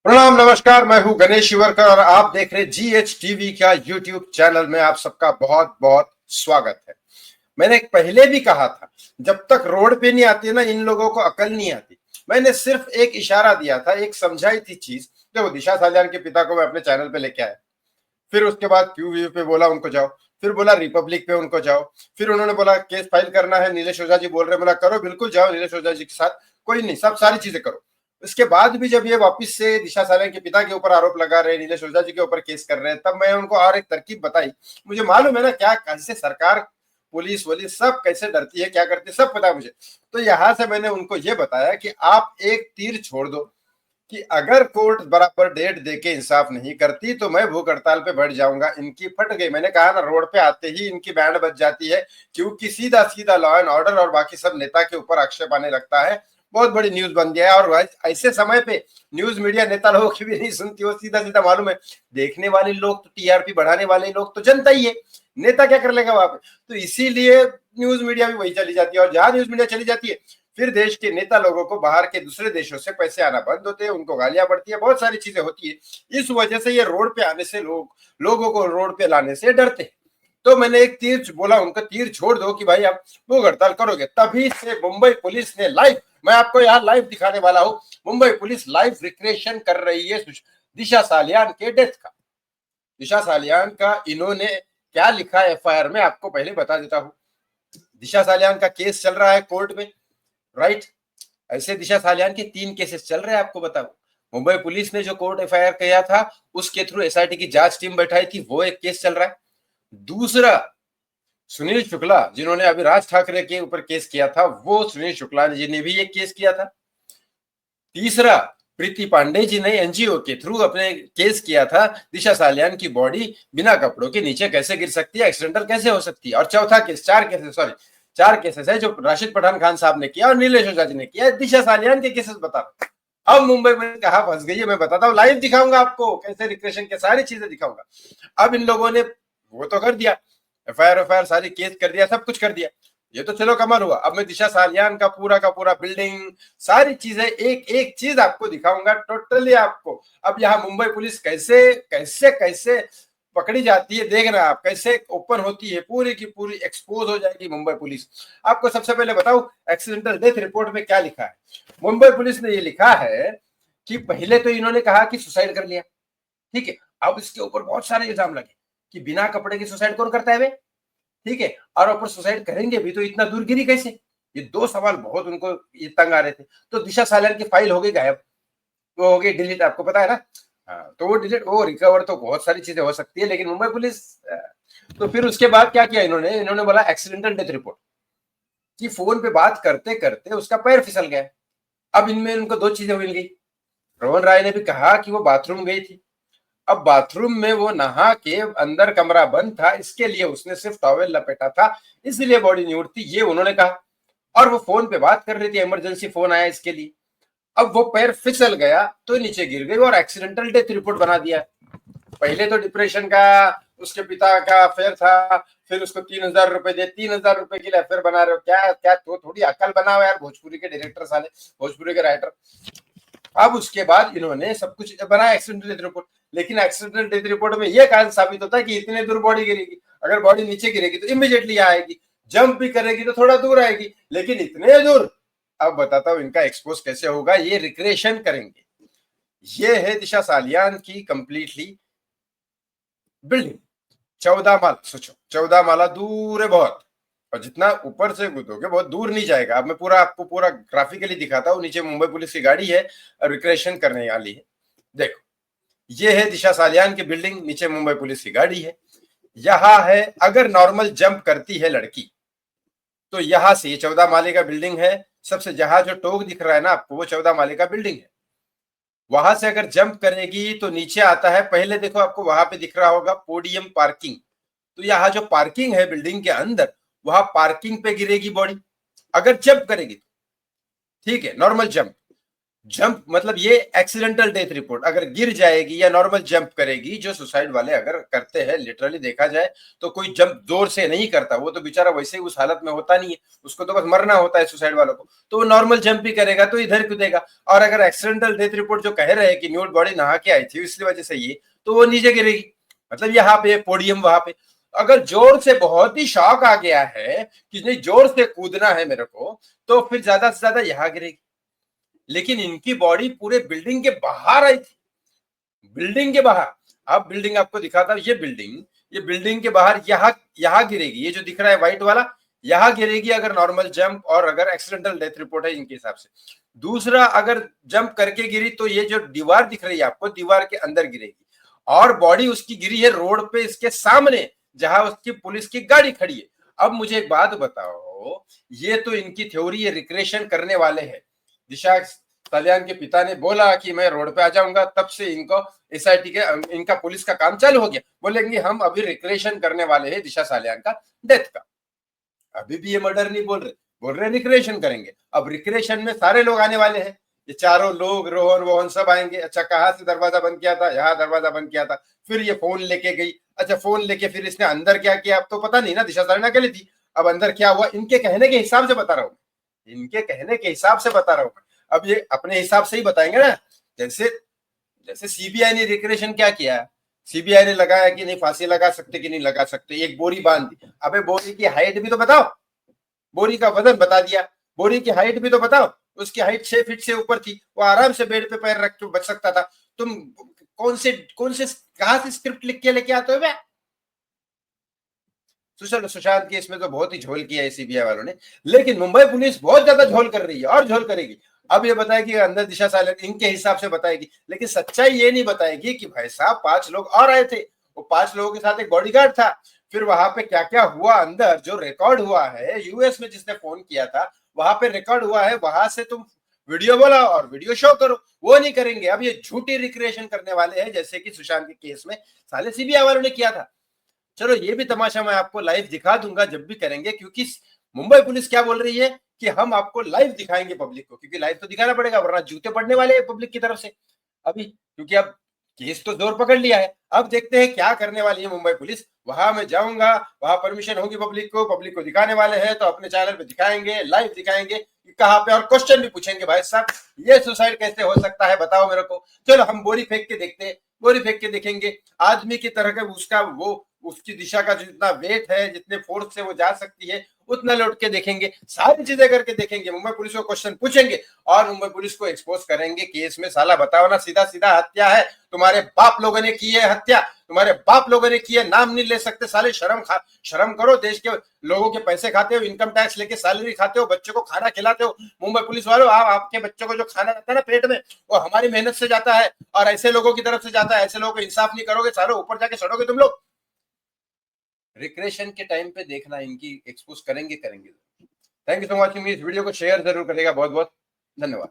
प्रणाम, नमस्कार। मैं हूं गणेश शिवरकर और आप देख रहे GH टीवी का यूट्यूब चैनल में आप सबका बहुत बहुत स्वागत है। मैंने पहले भी कहा था, जब तक रोड पे नहीं आती ना, इन लोगों को अकल नहीं आती। मैंने सिर्फ एक इशारा दिया था, एक समझाई थी चीज। देखो, दिशा सालियान के पिता को मैं अपने चैनल पे लेके आया, फिर उसके बाद QView पे बोला उनको जाओ, फिर बोला रिपब्लिक पे उनको जाओ, फिर उन्होंने बोला केस फाइल करना है, नीलेश ओझा जी बोल रहे, बोला करो, बिल्कुल जाओ नीलेश ओझा जी के साथ, कोई नहीं, सब सारी चीजें करो। इसके बाद भी जब ये वापस से दिशा सालियान के पिता के ऊपर आरोप लगा रहे, नीलेश ओझा जी के ऊपर केस कर रहे हैं, तब मैं उनको और एक तरकीब बताई। मुझे मालूम है ना क्या, कैसे सरकार, पुलिस वोलिस सब कैसे डरती है, क्या करती है, सब पता है मुझे। तो यहां से मैंने उनको ये बताया कि आप एक तीर छोड़ दो कि अगर कोर्ट बराबर डेट देके इंसाफ नहीं करती तो मैं भूख हड़ताल पे बढ़ जाऊंगा। इनकी फट गई। मैंने कहा ना, रोड पे आते ही इनकी बैंड बज जाती है, क्योंकि सीधा सीधा लॉ एंड ऑर्डर और बाकी सब नेता के ऊपर आक्षेप आने लगता है। बहुत बड़ी न्यूज बन गया है। और ऐसे समय पे न्यूज मीडिया नेता लोगों की भी नहीं सुनती, वो सीधा सीधा, मालूम है, देखने वाले लोग तो, TRP बढ़ाने वाले लोग तो जनता ही है, नेता क्या कर लेगा वहां पे। तो इसीलिए न्यूज मीडिया भी वही चली जाती है, और जहां न्यूज मीडिया चली जाती है, फिर देश के नेता लोगों को बाहर के दूसरे देशों से पैसे आना बंद होते हैं, उनको गालियां पड़ती है, बहुत सारी चीजें होती है। इस वजह से ये रोड पे आने से लोगों को रोड पे लाने से डरते हैं। तो मैंने एक तीर बोला उनको, तीर छोड़ दो कि भाई आप भूख हड़ताल करोगे। तभी से मुंबई पुलिस ने लाइव, मैं आपको यहाँ लाइव दिखाने वाला हूँ, मुंबई पुलिस लाइव रिक्रिएशन कर रही है दिशा सालियान के डेथ का। दिशा सालियान का इन्होंने क्या लिखा है FIR में, आपको पहले बता देता हूँ। दिशा सालियान का केस चल रहा है कोर्ट में, राइट। ऐसे दिशा सालियान के 3 केसेस चल रहे हैं, आपको बताऊं। मुंबई पुलिस ने जो कोर्ट FIR किया था, उसके थ्रू SIT की जांच टीम बैठाई थी, वो एक केस चल रहा है। दूसरा, सुनील शुक्ला, जिन्होंने अभी राज ठाकरे के ऊपर केस किया था, वो सुनील शुक्ला जी ने भी एक केस किया था। तीसरा, प्रीति पांडे जी ने NGO के थ्रू अपने केस किया था, दिशा सालियान की बॉडी बिना कपड़ों के नीचे कैसे गिर सकती है, एक्सीडेंटल कैसे हो सकती है। और चौथा केस, 4 केसेस है जो राशिद पठान खान साहब ने किया और नीलेश ओझा जी ने किया। दिशा सालियान के केसेस बता रहा हूं। अब मुंबई में कहा फंस गई है, मैं बताता हूँ, लाइव दिखाऊंगा आपको, कैसे रिक्रेशन के सारी चीजें दिखाऊंगा। अब इन लोगों ने वो तो कर दिया, FIR सारी केस कर दिया, सब कुछ कर दिया, ये तो चलो कमर हुआ। अब मैं दिशा सालियान का पूरा बिल्डिंग, सारी चीजें, एक एक चीज आपको दिखाऊंगा टोटली आपको। अब यहाँ मुंबई पुलिस कैसे कैसे कैसे पकड़ी जाती है, देखना आप, कैसे ओपन होती है, पूरी की पूरी एक्सपोज हो जाएगी मुंबई पुलिस। आपको सबसे पहले बताऊं, एक्सीडेंटल डेथ रिपोर्ट में क्या लिखा है। मुंबई पुलिस ने ये लिखा है कि पहले तो इन्होंने कहा कि सुसाइड कर लिया, ठीक है। अब इसके ऊपर बहुत सारे इल्जाम लगे कि बिना कपड़े के सुसाइड कौन करता है वे, ठीक है। और ऊपर सुसाइड करेंगे भी तो इतना दूर गिरी कैसे। ये 2 सवाल बहुत उनको ये तंग आ रहे थे। तो दिशा सालियान की फाइल हो गई गायब, वो हो गई डिलीट, आपको पता है ना। हाँ, तो वो डिलीट, वो रिकवर तो बहुत सारी चीजें हो सकती है, लेकिन मुंबई पुलिस। तो फिर उसके बाद क्या किया इन्होंने बोला एक्सीडेंटल डेथ रिपोर्ट, कि फोन पे बात करते करते उसका पैर फिसल गया। अब इनमें उनको 2 चीजें मिल गई। रोहन राय ने भी कहा कि वो बाथरूम गई थी। अब बाथरूम में वो नहा के, अंदर कमरा बंद था, इसके लिए उसने सिर्फ टॉवेल लपेटा था, इसलिए बॉडी नहीं उठती, ये उन्होंने कहा। और वो फोन पे बात कर रही थी, इमरजेंसी फोन आया इसके लिए। अब वो पैर फिसल गया तो नीचे गिर गई और एक्सीडेंटल डेथ रिपोर्ट बना दिया। पहले तो डिप्रेशन का उसके पिता का अफेयर था, फिर उसको 3,000 रुपए दे, 3,000 रुपए के लिए अफेयर बना रहे हो, क्या क्या, तो थोड़ी अकल बनाओ यार, भोजपुरी के डायरेक्टर साले, भोजपुरी के राइटर। अब उसके बाद इन्होंने सब कुछ बनाया एक्सीडेंटल डेथ रिपोर्ट, लेकिन एक्सीडेंटल डेथ रिपोर्ट में यह कारण साबित होता है कि इतने दूर बॉडी गिरेगी, अगर बॉडी नीचे गिरेगी तो इमीडिएटली आएगी, जंप भी करेगी तो थोड़ा दूर आएगी, लेकिन इतने दूर। अब बताता हूं इनका एक्सपोज कैसे होगा, ये रिक्रिएशन करेंगे। ये है दिशा सालियान की कंप्लीटली बिल्डिंग, 14 माला, सोचो 14 माला दूर है बहुत, और जितना ऊपर से कूदोगे बहुत दूर नहीं जाएगा। अब मैं पूरा आपको पूरा ग्राफिकली दिखाता हूँ। नीचे मुंबई पुलिस की गाड़ी है, रिक्रिएशन करने वाली है। देखो, ये है दिशा सालियान की बिल्डिंग, नीचे मुंबई पुलिस की गाड़ी है। यहां है, अगर नॉर्मल जंप करती है लड़की तो यहां से, ये 14 माले का बिल्डिंग है, सबसे जहां जो टोक दिख रहा है ना आपको, वो 14 माले का बिल्डिंग है। वहां से अगर जंप करेगी तो नीचे आता है, पहले देखो आपको वहां पे दिख रहा होगा पोडियम पार्किंग, तो यहाँ जो पार्किंग है बिल्डिंग के अंदर, वहां पार्किंग पे गिरेगी बॉडी, अगर जंप करेगी तो, ठीक है, नॉर्मल जंप। जंप मतलब ये एक्सीडेंटल डेथ रिपोर्ट, अगर गिर जाएगी या नॉर्मल जंप करेगी, जो सुसाइड वाले अगर करते हैं, लिटरली देखा जाए तो कोई जंप जोर से नहीं करता, वो तो बेचारा वैसे ही उस हालत में होता नहीं है, उसको तो बस मरना होता है सुसाइड वालों को, तो वो नॉर्मल जंप ही करेगा तो इधर कूदेगा। और अगर एक्सीडेंटल डेथ रिपोर्ट जो कह रहे हैं कि न्यूड बॉडी नहा के आई थी इसलिए वजह से ये, तो वो नीचे गिरेगी, मतलब यहाँ पे पोडियम वहां पे। अगर जोर से बहुत ही शॉक आ गया है कि नहीं जोर से कूदना है मेरे को, तो फिर ज्यादा से ज्यादा यहाँ गिरेगी। लेकिन इनकी बॉडी पूरे बिल्डिंग के बाहर आई थी, बिल्डिंग के बाहर। अब बिल्डिंग आपको दिखाता हूं, ये बिल्डिंग के बाहर यहाँ गिरेगी, ये जो दिख रहा है व्हाइट वाला, यहाँ गिरेगी अगर नॉर्मल जंप और अगर एक्सीडेंटल डेथ रिपोर्ट है इनके हिसाब से। दूसरा, अगर जंप करके गिरी तो ये जो दीवार दिख रही है आपको, दीवार के अंदर गिरेगी, और बॉडी उसकी गिरी है रोड पे इसके सामने, जहां उसकी पुलिस की गाड़ी खड़ी है। अब मुझे एक बात बताओ, ये तो इनकी थ्योरी, ये रिक्रिएशन करने वाले हैं। दिशा सालियान के पिता ने बोला कि मैं रोड पे आ जाऊंगा, तब से इनको एसआईटी के इनका पुलिस का काम चालू हो गया। बोलेंगे हम अभी रिक्रिएशन करने वाले हैं दिशा सालियान का डेथ का। अभी भी ये मर्डर नहीं बोल रहे रिक्रिएशन करेंगे। अब रिक्रिएशन में सारे लोग आने वाले हैं, ये चारों लोग, रोहन वोहन सब आएंगे। अच्छा, कहाँ से दरवाजा बंद किया था? यहाँ दरवाजा बंद किया था। फिर ये फोन लेके गई। अच्छा, फोन लेके फिर इसने अंदर क्या किया अब तो पता नहीं ना, दिशा सालियान अकेली थी। अब अंदर क्या हुआ, इनके कहने के हिसाब से बता रहा हूँ, इनके कहने के हिसाब से बता रहा हूँ। अब ये अपने हिसाब से ही बताएंगे ना, जैसे जैसे सीबीआई ने रिक्रिएशन क्या किया, सीबीआई ने लगाया कि नहीं फांसी लगा सकते कि नहीं लगा सकते, एक बोरी बांध दी। अबे बोरी की हाइट भी तो बताओ, बोरी का वजन बता दिया, बोरी की हाइट भी तो बताओ। उसकी हाइट 6 फीट से ऊपर थी, वो आराम से बेड पे पैर रख के बच सकता था। तुम कौन से कहां से स्क्रिप्ट लिख के लेके आते हो बे? सुशांत केस में तो बहुत ही झोल किया है सीबीआई वालों ने, लेकिन मुंबई पुलिस बहुत ज्यादा झोल कर रही है और झोल करेगी। अब ये बताएगी अंदर दिशा सालियान इनके हिसाब से बताएगी, लेकिन सच्चाई ये नहीं बताएगी कि भाई साहब 5 लोग और आए थे, वो 5 लोगों के साथ एक बॉडीगार्ड था। फिर वहां पे क्या क्या हुआ अंदर, जो रिकॉर्ड हुआ है यूएस में, जिसने फोन किया था वहां पे रिकॉर्ड हुआ है, वहां से तुम वीडियो बोला और वीडियो शो करो, वो नहीं करेंगे। अब ये झूठी रिक्रिएशन करने वाले हैं, जैसे कि सुशांत के केस में साले सीबीआई वालों ने किया था। चलो ये भी तमाशा मैं आपको लाइव दिखा दूंगा जब भी करेंगे, क्योंकि मुंबई पुलिस क्या बोल रही है कि हम आपको लाइव दिखाएंगे पब्लिक को, क्योंकि लाइव तो दिखाना पड़ेगा वरना जूते पड़ने वाले हैं पब्लिक की तरफ से अभी, क्योंकि अब केस तो जोर पकड़ लिया है। अब देखते हैं क्या करने वाली है मुंबई पुलिस। वहां मैं जाऊंगा, वहां परमिशन होगी पब्लिक को दिखाने वाले हैं, तो अपने चैनल पे दिखाएंगे, लाइव दिखाएंगे कहाँ पे, और क्वेश्चन भी पूछेंगे, भाई साहब ये सुसाइड कैसे हो सकता है बताओ मेरे को। चलो हम बोरी फेंक के देखते हैं, बोरी फेंक के देखेंगे आदमी की तरह का उसका वो उसकी दिशा का जितना वेट है, जितने फोर्स से वो जा सकती है उतना लौट के देखेंगे, सारी चीजें करके देखेंगे, मुंबई पुलिस को क्वेश्चन पूछेंगे और मुंबई पुलिस को एक्सपोज करेंगे केस में। साला बताओ ना, सीधा सीधा हत्या है, तुम्हारे बाप लोगों ने की है हत्या, तुम्हारे बाप लोगों ने की है, नाम नहीं ले सकते साले, शर्म करो। देश के लोगों के पैसे खाते हो, इनकम टैक्स लेके सैलरी खाते हो, बच्चों को खाना खिलाते हो। मुंबई पुलिस वालों, आपके बच्चों को जो खाना जाता है ना पेट में, वो हमारी मेहनत से जाता है और ऐसे लोगों की तरफ से जाता है। ऐसे लोगों को इंसाफ नहीं करोगे सालों, ऊपर जाके सड़ोगे तुम लोग। रिक्रेशन के टाइम पे देखना, इनकी एक्सपोज करेंगे। Thank you so much. इस वीडियो को शेयर जरूर करेगा। बहुत बहुत धन्यवाद।